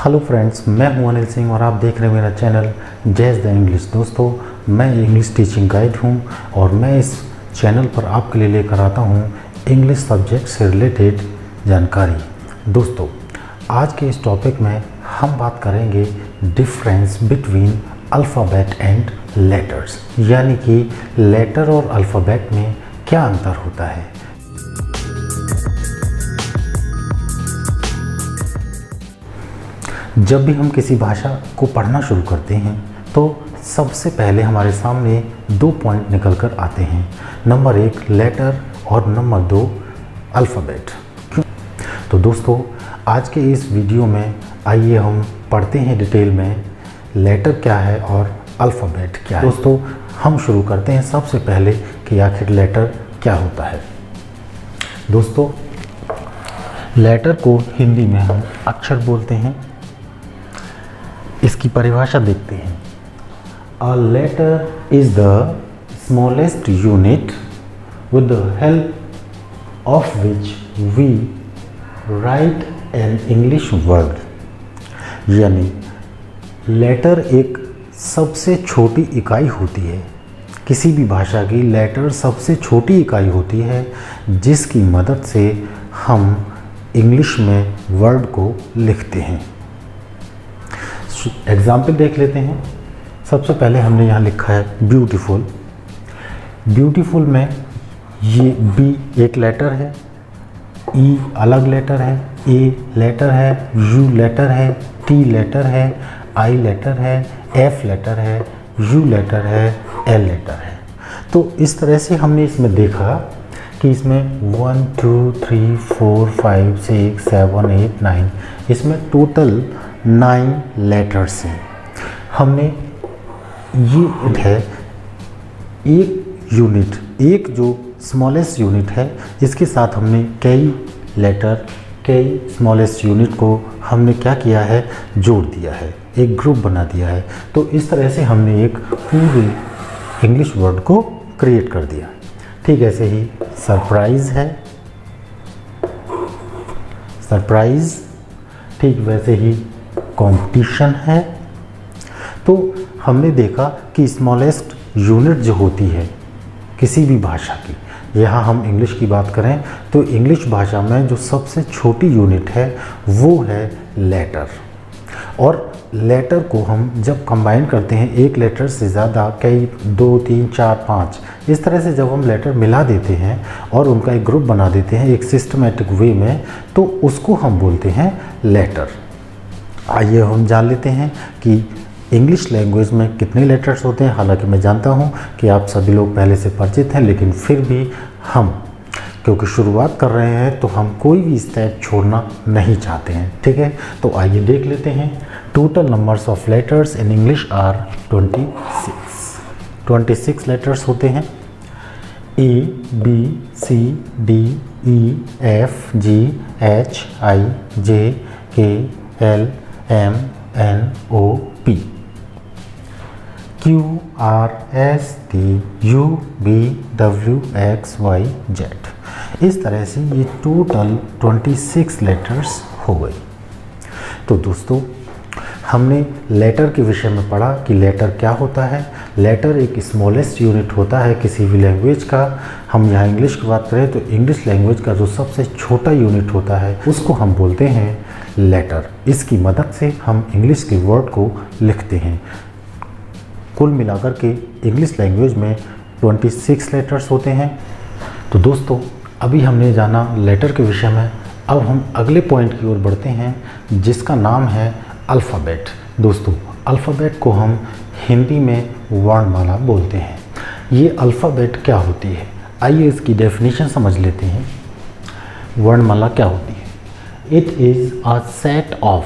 Hello friends, मैं हूं अनिल सिंह और आप देख रहे हैं मेरा चैनल जैज़ द इंग्लिश। दोस्तों, मैं इंग्लिश टीचिंग गाइड हूं और मैं इस चैनल पर आपके लिए लेकर आता हूं इंग्लिश सब्जेक्ट से रिलेटेड जानकारी। दोस्तों, आज के इस टॉपिक में हम बात करेंगे difference between alphabet and letters, यानी कि लेटर और अल्फ़ाबेट में क्या अंतर होता है। जब भी हम किसी भाषा को पढ़ना शुरू करते हैं तो सबसे पहले हमारे सामने दो पॉइंट निकल कर आते हैं। नंबर 1 लेटर और नंबर 2 अल्फ़ाबेट। तो दोस्तों, आज के इस वीडियो में आइए हम पढ़ते हैं डिटेल में लेटर क्या है और अल्फ़ाबेट क्या है। दोस्तों, हम शुरू करते हैं सबसे पहले कि आखिर लेटर क्या होता है। दोस्तों, लेटर को हिंदी में हम अक्षर बोलते हैं। इसकी परिभाषा देखते हैं। A letter is the smallest unit with the help of which we write an English word। यानी लेटर एक सबसे छोटी इकाई होती है। किसी भी भाषा की लेटर सबसे छोटी इकाई होती है जिसकी मदद से हम इंग्लिश में वर्ड को लिखते हैं। एग्जाम्पल देख लेते हैं। सबसे पहले हमने यहाँ लिखा है ब्यूटीफुल। ब्यूटीफुल में ये बी एक लेटर है, ई अलग लेटर है, ए लेटर है, यू लेटर है, टी लेटर है, आई लेटर है, एफ लेटर है, यू लेटर है, एल लेटर है। तो इस तरह से हमने इसमें देखा कि इसमें 1 2 3 4 5 6 7 8 9 इसमें टोटल 9 लेटर्स हैं। हमने ये है एक यूनिट, एक जो स्मॉलेस्ट यूनिट है, इसके साथ हमने कई लेटर, कई स्मॉलेस्ट यूनिट को हमने क्या किया है, जोड़ दिया है, एक ग्रुप बना दिया है। तो इस तरह से हमने एक पूरी इंग्लिश वर्ड को क्रिएट कर दिया। ठीक ऐसे ही सरप्राइज़ है, सरप्राइज़। ठीक वैसे ही कंपटीशन है। तो हमने देखा कि स्मॉलेस्ट यूनिट जो होती है किसी भी भाषा की, यहाँ हम इंग्लिश की बात करें तो इंग्लिश भाषा में जो सबसे छोटी यूनिट है वो है लेटर। और लेटर को हम जब कंबाइन करते हैं एक लेटर से ज़्यादा, कई 2 3 4 5 इस तरह से जब हम लेटर मिला देते हैं और उनका एक ग्रुप बना देते हैं एक सिस्टमेटिक वे में, तो उसको हम बोलते हैं लेटर। आइए हम जान लेते हैं कि इंग्लिश लैंग्वेज में कितने लेटर्स होते हैं। हालांकि मैं जानता हूं कि आप सभी लोग पहले से परिचित हैं, लेकिन फिर भी हम क्योंकि शुरुआत कर रहे हैं तो हम कोई भी स्टेप छोड़ना नहीं चाहते हैं। ठीक है, तो आइए देख लेते हैं। Total numbers of letters in English are 26 letters होते हैं। A B C D E F G H I J K L M N O P, Q R S T U V W X Y Z. इस तरह से ये total 26 letters हो गई। तो दोस्तों, हमने लेटर के विषय में पढ़ा कि लेटर क्या होता है। लेटर एक स्मॉलेस्ट यूनिट होता है किसी भी लैंग्वेज का। हम यहाँ इंग्लिश की बात करें तो इंग्लिश लैंग्वेज का जो सबसे छोटा यूनिट होता है उसको हम बोलते हैं लेटर। इसकी मदद से हम इंग्लिश के वर्ड को लिखते हैं। कुल मिलाकर के इंग्लिश लैंग्वेज में 26 लेटर्स होते हैं। तो दोस्तों, अभी हमने जाना लेटर के विषय में। अब हम अगले पॉइंट की ओर बढ़ते हैं जिसका नाम है अल्फ़ाबेट। दोस्तों, अल्फ़ाबेट को हम हिंदी में वर्णमाला बोलते हैं। ये अल्फ़ाबेट क्या होती है, आइए इसकी डेफिनेशन समझ लेते हैं। वर्णमाला क्या होती है? It is a set of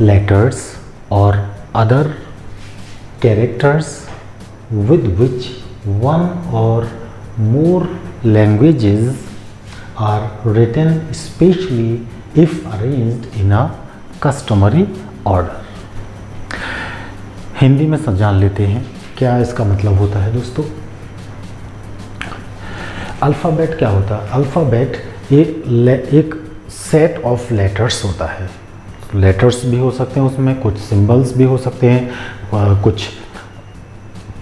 letters or other characters with which one or more languages are written, especially if arranged in a customary order। Hindi में जान लेते हैं क्या इसका मतलब होता है। दोस्तों, अल्फ़ाबेट क्या होता है? अल्फ़ाबेट एक सेट ऑफ लेटर्स होता है। लेटर्स भी हो सकते हैं उसमें, कुछ सिंबल्स भी हो सकते हैं, कुछ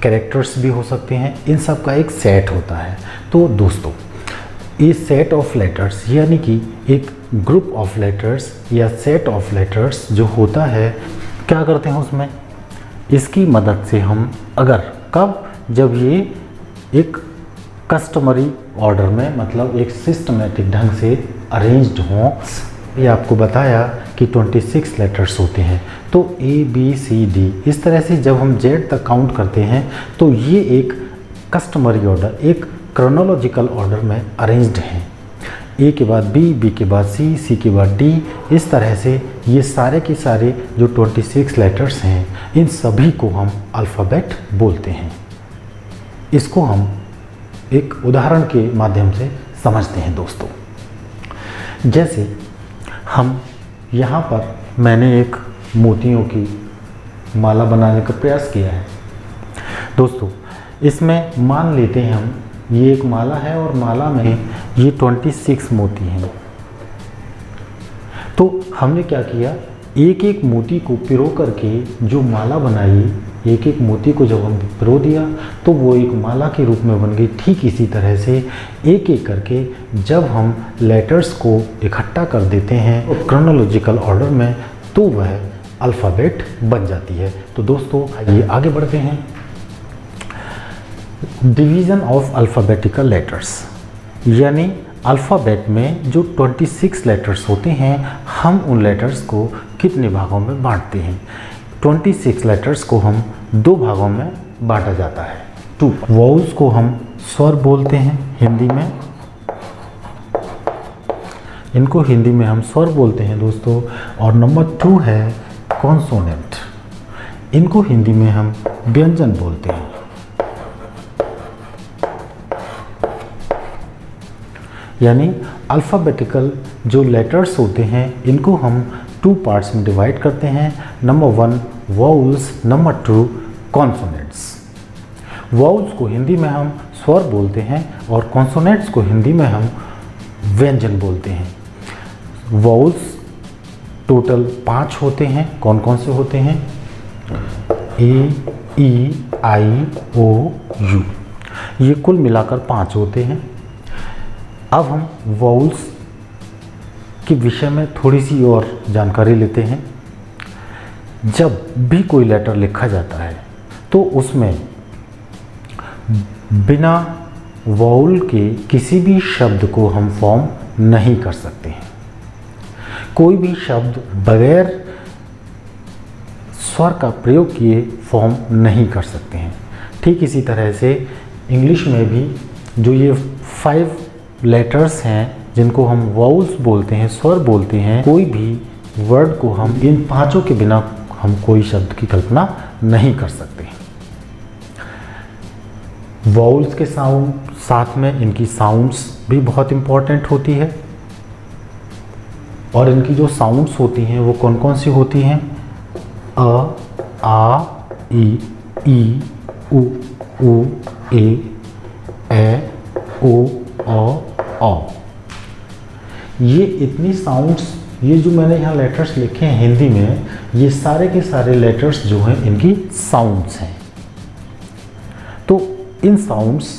कैरेक्टर्स भी हो सकते हैं, इन सब का एक सेट होता है। तो दोस्तों ये सेट ऑफ लेटर्स यानी कि एक ग्रुप ऑफ लेटर्स या सेट ऑफ लेटर्स जो होता है, क्या करते हैं उसमें, इसकी मदद से हम जब ये एक कस्टमरी ऑर्डर में, मतलब एक सिस्टमेटिक ढंग से अरेंज्ड हों। ये आपको बताया कि 26 लेटर्स होते हैं, तो ABCD इस तरह से जब हम Z तक काउंट करते हैं तो ये एक कस्टमरी ऑर्डर, एक क्रोनोलॉजिकल ऑर्डर में अरेंज्ड हैं। A के बाद B, B के बाद C, C के बाद D, इस तरह से ये सारे के सारे जो 26 लेटर्स हैं, इन सभी को हम अल्फ़ाबेट बोलते हैं। इसको हम एक उदाहरण के माध्यम से समझते हैं दोस्तों। जैसे हम यहाँ पर मैंने एक मोतियों की माला बनाने का प्रयास किया है दोस्तों। इसमें मान लेते हैं हम, ये एक माला है और माला में ये 26 मोती हैं। तो हमने क्या किया, एक एक मोती को पिरो करके जो माला बनाई, एक एक मोती को जब हम पिरो दिया तो वो एक माला के रूप में बन गई। ठीक इसी तरह से एक एक करके जब हम लेटर्स को इकट्ठा कर देते हैं क्रोनोलॉजिकल ऑर्डर में, तो वह अल्फ़ाबेट बन जाती है। तो दोस्तों आइए आगे बढ़ते हैं। डिवीज़न ऑफ अल्फ़ाबेटिकल लेटर्स, यानी अल्फ़ाबेट में जो 26 लेटर्स होते हैं, हम उन लेटर्स को कितने भागों में बांटते हैं। 26 लेटर्स को हम 2 भागों में बांटा जाता है। 2 वॉवल्स को हम स्वर बोलते हैं हिंदी में, इनको हिंदी में हम स्वर बोलते हैं दोस्तों। और नंबर 2 है कॉन्सोनेंट, इनको हिंदी में हम व्यंजन बोलते हैं। यानी अल्फ़ाबेटिकल जो लेटर्स होते हैं, इनको हम 2 पार्ट्स में डिवाइड करते हैं। Number 1 vowels, number 2 consonants. Vowels को हिंदी में हम स्वर बोलते हैं और कॉन्सोनेंट्स को हिंदी में हम व्यंजन बोलते हैं। वॉवल्स टोटल 5 होते हैं। कौन कौन से होते हैं? A, E, I, O, U, ये कुल मिलाकर 5 होते हैं। अब हम वॉवल्स के विषय में थोड़ी सी और जानकारी लेते हैं। जब भी कोई लेटर लिखा जाता है तो उसमें बिना वॉवल के किसी भी शब्द को हम फॉर्म नहीं कर सकते हैं। कोई भी शब्द बगैर स्वर का प्रयोग किए फॉर्म नहीं कर सकते हैं। ठीक इसी तरह से इंग्लिश में भी जो ये 5 लेटर्स हैं जिनको हम वॉवल्स बोलते हैं, स्वर बोलते हैं, कोई भी वर्ड को हम इन 5 के बिना हम कोई शब्द की कल्पना नहीं कर सकते। वॉवल्स के साथ में इनकी साउंड्स भी बहुत इम्पॉर्टेंट होती है। और इनकी जो साउंड्स होती हैं वो कौन कौन सी होती हैं? अ, आ, ई, उ, ए, ओ, औ। ये इतनी साउंड्स, ये जो मैंने यहाँ लेटर्स लिखे हैं हिंदी में, ये सारे के सारे लेटर्स जो हैं इनकी साउंड्स हैं। तो इन साउंड्स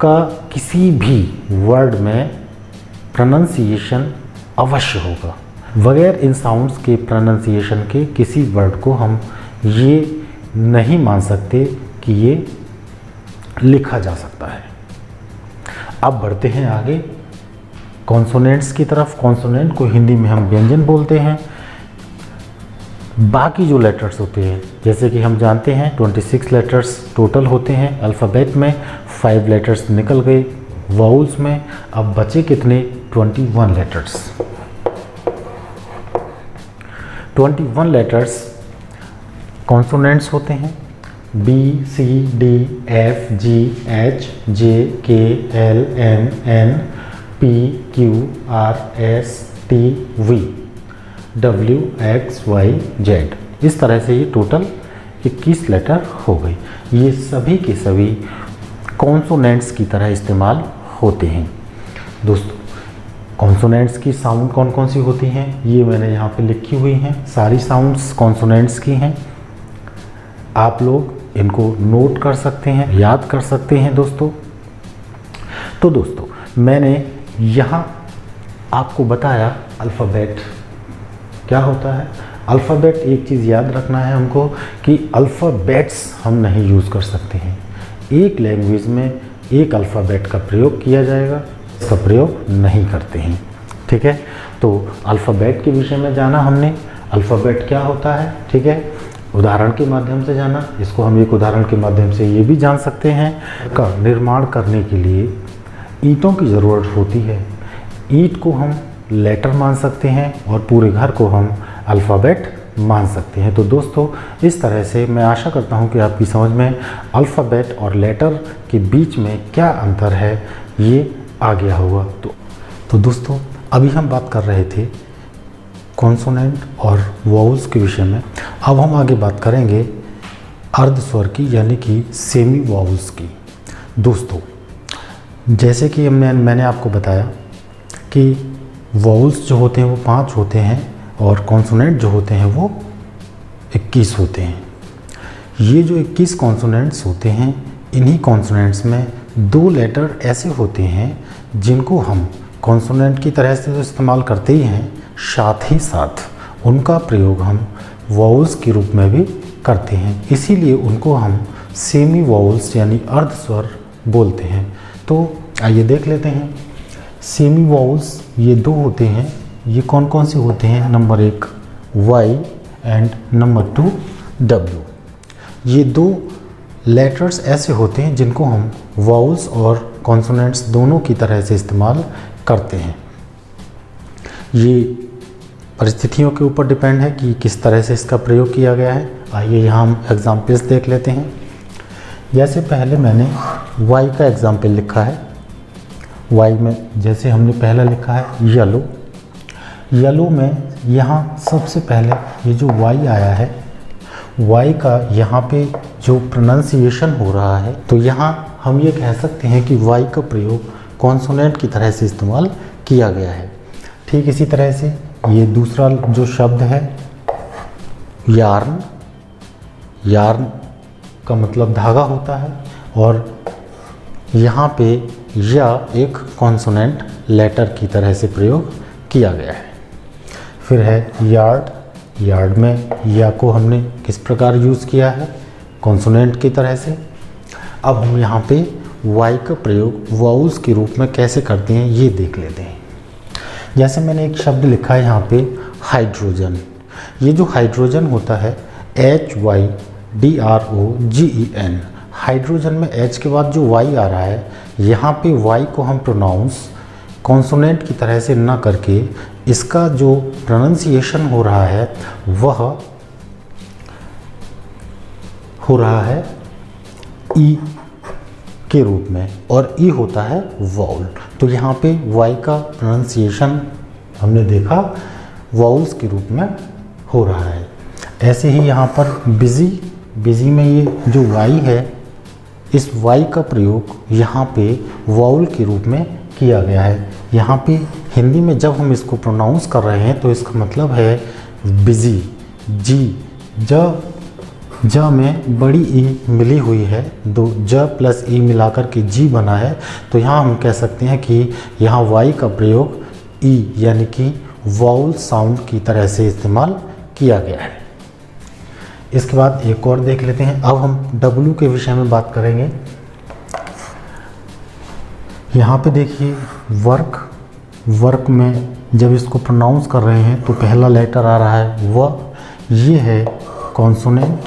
का किसी भी वर्ड में प्रोनंसिएशन अवश्य होगा। बगैर इन साउंड्स के प्रोनंसिएशन के किसी वर्ड को हम ये नहीं मान सकते कि ये लिखा जा सकता है। अब बढ़ते हैं आगे कॉन्सोनेंट्स की तरफ। कॉन्सोनेंट को हिंदी में हम व्यंजन बोलते हैं। बाकी जो लेटर्स होते हैं, जैसे कि हम जानते हैं 26 लेटर्स टोटल होते हैं अल्फ़ाबेट में, 5 लेटर्स निकल गए वॉवल्स में। अब बचे कितने? 21 लेटर्स। 21 लेटर्स कॉन्सोनेंट्स होते हैं। B, C, D, F, G, H, J, K, L, M, N, P, Q, R, S, T, V, W, X, Y, Z। इस तरह से ये टोटल 21 लेटर हो गए। ये सभी के सभी कॉन्सोनेंट्स की तरह इस्तेमाल होते हैं। दोस्तों कॉन्सोनेंट्स की साउंड कौन कौन सी होती हैं ये मैंने यहाँ पे लिखी हुई हैं, सारी साउंड्स कॉन्सोनेंट्स की हैं। आप लोग इनको नोट कर सकते हैं, याद कर सकते हैं दोस्तों। तो दोस्तों मैंने यहाँ आपको बताया अल्फ़ाबेट क्या होता है। अल्फ़ाबेट, एक चीज़ याद रखना है हमको कि अल्फ़ाबेट्स हम नहीं यूज़ कर सकते हैं। एक लैंग्वेज में एक अल्फ़ाबेट का प्रयोग किया जाएगा, इसका प्रयोग नहीं करते हैं, ठीक है। तो अल्फ़ाबेट के विषय में जाना हमने, अल्फ़ाबेट क्या होता है, ठीक है, उदाहरण के माध्यम से जाना। इसको हम एक उदाहरण के माध्यम से ये भी जान सकते हैं का निर्माण करने के लिए ईंटों की ज़रूरत होती है। ईंट को हम लेटर मान सकते हैं और पूरे घर को हम अल्फ़ाबेट मान सकते हैं। तो दोस्तों इस तरह से मैं आशा करता हूं कि आपकी समझ में अल्फ़ाबेट और लेटर के बीच में क्या अंतर है ये आ गया होगा। तो दोस्तों अभी हम बात कर रहे थे कॉन्सोनेंट और वाउल्स के विषय में। अब हम आगे बात करेंगे अर्ध स्वर की, यानी कि सेमी वाउल्स की। दोस्तों जैसे कि मैंने आपको बताया कि वाउल्स जो होते हैं वो 5 होते हैं और कॉन्सोनेंट जो होते हैं वो 21 होते हैं। ये जो 21 कॉन्सोनेंट्स होते हैं, इन्हीं कॉन्सोनेंट्स में 2 लेटर ऐसे होते हैं जिनको हम कॉन्सोनेंट की तरह से तो इस्तेमाल करते ही हैं, साथ ही साथ उनका प्रयोग हम वाउल्स के रूप में भी करते हैं। इसीलिए उनको हम सेमी वाउल्स यानी अर्ध स्वर बोलते हैं। तो आइए देख लेते हैं। सेमी वाउल्स ये 2 होते हैं। ये कौन कौन से होते हैं? Number 1 Y and number 2 W। ये 2 लेटर्स ऐसे होते हैं जिनको हम वाउल्स और कॉन्सोनेंट्स दोनों की तरह से इस्तेमाल करते हैं। ये परिस्थितियों के ऊपर डिपेंड है कि किस तरह से इसका प्रयोग किया गया है। आइए यहाँ हम एग्जाम्पल्स देख लेते हैं। जैसे पहले मैंने Y का एग्जाम्पल लिखा है। Y में जैसे हमने पहला लिखा है येलो। येलो में यहाँ सबसे पहले ये जो Y आया है, Y का यहाँ पे जो प्रोनाउंसिएशन हो रहा है, तो यहाँ हम ये कह सकते हैं कि Y का प्रयोग कॉन्सोनेंट की तरह से इस्तेमाल किया गया है। ठीक इसी तरह से ये दूसरा जो शब्द है यार्न, यार्न का मतलब धागा होता है और यहाँ पे या एक कॉन्सोनेंट लेटर की तरह से प्रयोग किया गया है। फिर है यार्ड। यार्ड में या को हमने किस प्रकार यूज़ किया है? कॉन्सोनेंट की तरह से। अब हम यहाँ पे Y का प्रयोग वाउल्स के रूप में कैसे करते हैं ये देख लेते हैं। जैसे मैंने एक शब्द लिखा है यहाँ पे हाइड्रोजन। ये जो हाइड्रोजन होता है HYDROGEN। हाइड्रोजन में H के बाद जो Y आ रहा है, यहाँ पे Y को हम प्रोनाउंस कॉन्सोनेंट की तरह से ना करके इसका जो प्रोनाउंसिएशन हो रहा है वह हो रहा है ई के रूप में, और ई होता है वाउल। तो यहाँ पे Y का प्रोनाउंसिएशन हमने देखा वाउल्स के रूप में हो रहा है। ऐसे ही यहाँ पर बिजी, बिजी में ये जो Y है, इस Y का प्रयोग यहाँ पे वाउल के रूप में किया गया है। यहाँ पे हिंदी में जब हम इसको प्रोनाउंस कर रहे हैं तो इसका मतलब है बिजी। जी, ज में बड़ी ई मिली हुई है, दो ज प्लस ई मिलाकर के जी बना है। तो यहाँ हम कह सकते हैं कि यहाँ Y का प्रयोग ई यानी कि वाउल साउंड की तरह से इस्तेमाल किया गया है। इसके बाद एक और देख लेते हैं। अब हम W के विषय में बात करेंगे। यहाँ पे देखिए वर्क, वर्क में जब इसको प्रोनाउंस कर रहे हैं तो पहला लेटर आ रहा है व, ये है कॉन्सोनेंट।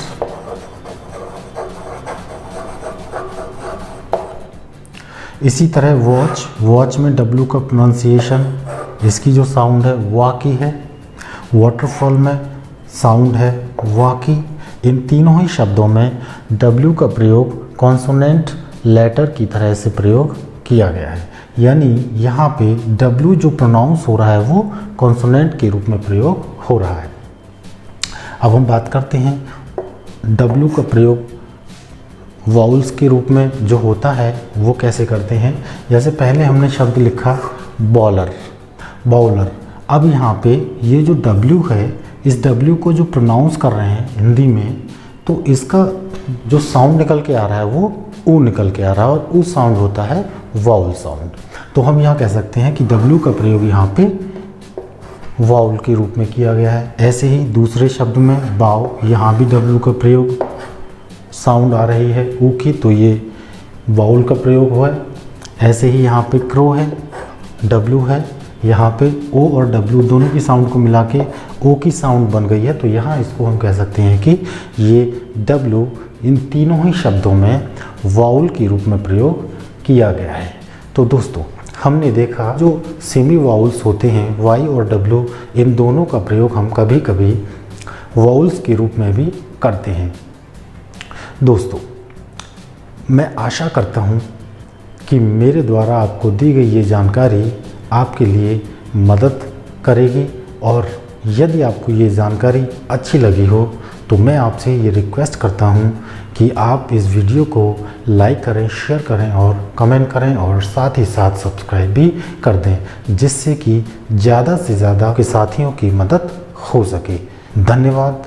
इसी तरह वॉच, वॉच में W का प्रोनाउंसिएशन, इसकी जो साउंड है वा की है। वाटरफॉल में साउंड है वा की। इन तीनों ही शब्दों में W का प्रयोग कॉन्सोनेंट लेटर की तरह से प्रयोग किया गया है। यानी यहाँ पे W जो प्रोनाउंस हो रहा है वो कॉन्सोनेंट के रूप में प्रयोग हो रहा है। अब हम बात करते हैं W का प्रयोग वाउल्स के रूप में जो होता है वो कैसे करते हैं। जैसे पहले हमने शब्द लिखा बॉलर। बाउलर। अब यहाँ पे ये जो W है, इस W को जो प्रोनाउंस कर रहे हैं हिंदी में, तो इसका जो साउंड निकल के आ रहा है वो ऊ निकल के आ रहा है, और ऊ साउंड होता है वाउल साउंड। तो हम यहाँ कह सकते हैं कि W का प्रयोग यहाँ पे वाउल के रूप में किया गया है। ऐसे ही दूसरे शब्द में बाव, यहाँ भी W का प्रयोग, साउंड आ रही है ऊ की, तो ये वाउल का प्रयोग हुआ है। ऐसे ही यहाँ पे क्रो है, W है, यहाँ पे O और W दोनों की साउंड को मिला के O की साउंड बन गई है, तो यहाँ इसको हम कह सकते हैं कि ये W इन तीनों ही शब्दों में वाउल के रूप में प्रयोग किया गया है। तो दोस्तों, हमने देखा जो सेमी वाउल्स होते हैं Y और W, इन दोनों का प्रयोग हम कभी कभी वाउल्स के रूप में भी करते हैं। दोस्तों, मैं आशा करता हूँ कि मेरे द्वारा आपको दी गई ये जानकारी आपके लिए मदद करेगी, और यदि आपको ये जानकारी अच्छी लगी हो तो मैं आपसे ये रिक्वेस्ट करता हूँ कि आप इस वीडियो को लाइक करें, शेयर करें और कमेंट करें, और साथ ही साथ सब्सक्राइब भी कर दें, जिससे कि ज़्यादा से ज़्यादा के साथियों की मदद हो सके। धन्यवाद।